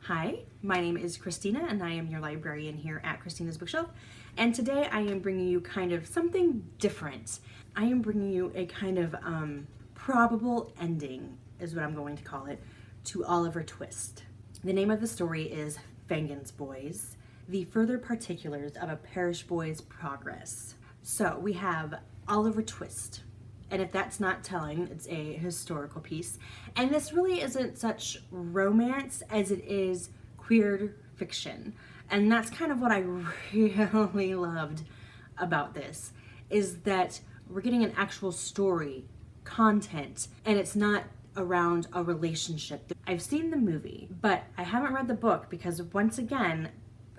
Hi, my name is Christina and I am your librarian here at Christina's Bookshelf. And today I am bringing you kind of something different. I am bringing you a kind of probable ending, is what I'm going to call it, to Oliver Twist. The name of the story is Fagin's Boys, the further particulars of a parish boy's progress. So we have Oliver Twist. And if that's not telling, it's a historical piece. And this really isn't such romance as it is queer fiction. And that's kind of what I really loved about this, is that we're getting an actual story, content, and it's not around a relationship. I've seen the movie, but I haven't read the book because once again,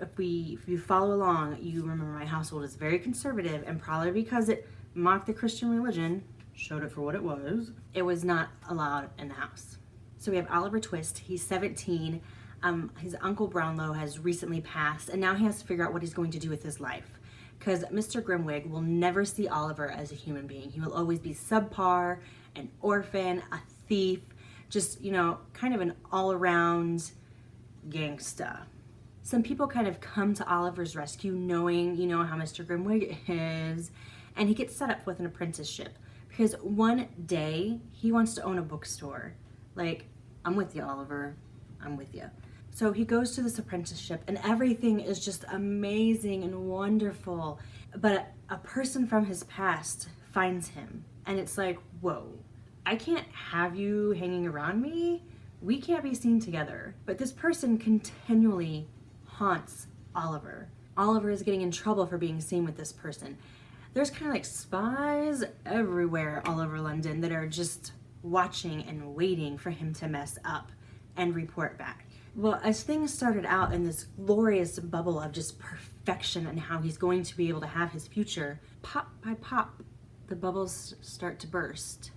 if you follow along, you remember my household is very conservative, and probably because it mocked the Christian religion, showed it for what it was not allowed in the house. So we have Oliver Twist. He's 17. His Uncle Brownlow has recently passed, and now he has to figure out what he's going to do with his life. Because Mr. Grimwig will never see Oliver as a human being. He will always be subpar, an orphan, a thief, just, kind of an all-around gangsta. Some people kind of come to Oliver's rescue knowing, how Mr. Grimwig is, and he gets set up with an apprenticeship. Because one day he wants to own a bookstore. Like, I'm with you, Oliver. I'm with you. So he goes to this apprenticeship and everything is just amazing and wonderful. But a person from his past finds him. And it's like, whoa, I can't have you hanging around me. We can't be seen together. But this person continually haunts Oliver. Oliver is getting in trouble for being seen with this person. There's kind of like spies everywhere all over London that are just watching and waiting for him to mess up and report back. Well, as things started out in this glorious bubble of just perfection and how he's going to be able to have his future, pop by pop, the bubbles start to burst.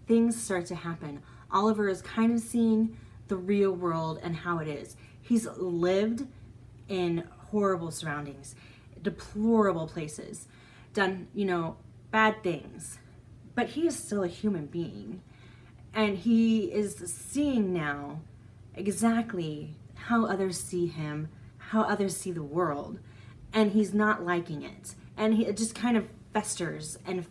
Things start to happen. Oliver is kind of seeing the real world and how it is. He's lived in horrible surroundings, deplorable places, done, bad things, but he is still a human being, and he is seeing now exactly how others see him, how others see the world, and he's not liking it, and it just kind of festers, and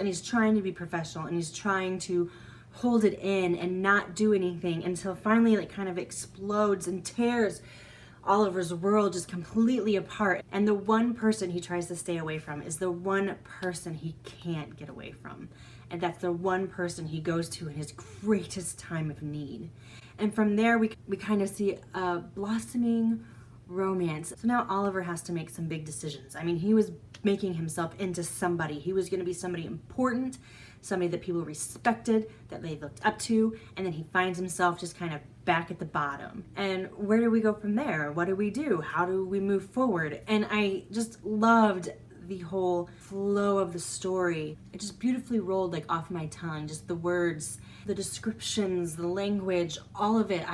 he's trying to be professional, and he's trying to hold it in and not do anything until finally it kind of explodes and tears Oliver's world just completely apart. And the one person he tries to stay away from is the one person he can't get away from. And that's the one person he goes to in his greatest time of need. And from there, we kind of see a blossoming romance. So now Oliver has to make some big decisions. I mean, he was making himself into somebody. He was going to be somebody important, somebody that people respected, that they looked up to, and then he finds himself just kind of back at the bottom. And where do we go from there? What do we do? How do we move forward? And I just loved the whole flow of the story. It just beautifully rolled like off my tongue, just the words, the descriptions, the language, all of it.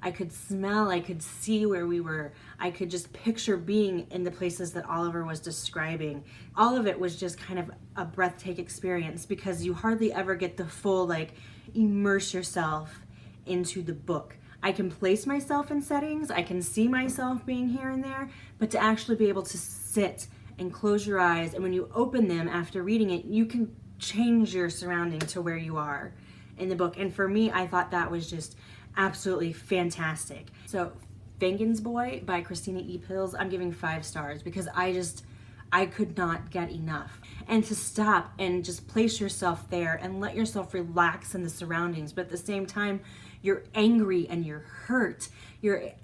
I could smell, I could see where we were. I could just picture being in the places that Oliver was describing. All of it was just kind of a breathtaking experience because you hardly ever get the full, immerse yourself into the book. I can place myself in settings, I can see myself being here and there, but to actually be able to sit and close your eyes, and when you open them after reading it, you can change your surrounding to where you are in the book. And for me, I thought that was just absolutely fantastic. So Fagin's Boy by Christina Pilz, I'm giving 5 stars because I could not get enough. And to stop and just place yourself there and let yourself relax in the surroundings, but at the same time, you're angry and you're hurt.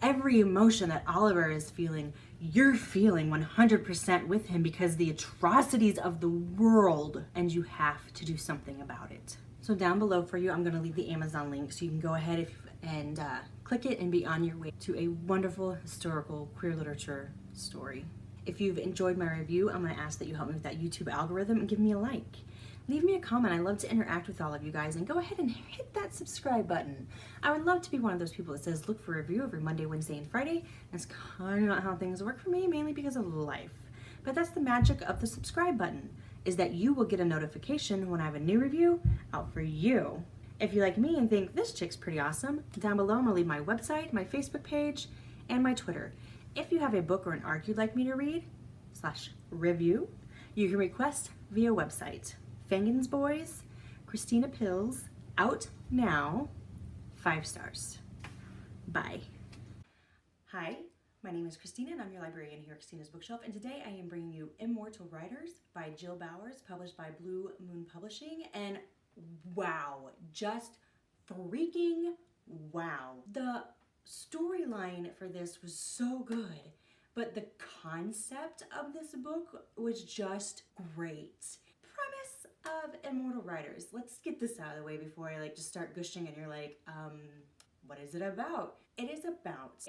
Every emotion that Oliver is feeling, you're feeling 100% with him because the atrocities of the world, and you have to do something about it. So down below for you, I'm going to leave the Amazon link so you can go ahead and click it and be on your way to a wonderful historical queer literature story. If you've enjoyed my review, I'm going to ask that you help me with that YouTube algorithm and give me a like. Leave me a comment. I love to interact with all of you guys, and go ahead and hit that subscribe button. I would love to be one of those people that says look for a review every Monday, Wednesday, and Friday. That's kind of not how things work for me, mainly because of life. But that's the magic of the subscribe button, is that you will get a notification when I have a new review out for you. If you like me and think this chick's pretty awesome, down below I'm gonna leave my website, my Facebook page, and my Twitter. If you have a book or an arc you'd like me to read / review, you can request via website. Fagin's Boys, Christina Pilz, out now, 5 stars. Bye. Hi, my name is Christina and I'm your librarian here at Christina's Bookshelf, and today I am bringing you Immortal Writers by Jill Bowers, published by Blue Moon Publishing, and wow, just freaking wow. The storyline for this was so good, but the concept of this book was just great. Premise of Immortal Writers. Let's get this out of the way before I just start gushing and you're like, what is it about? It is about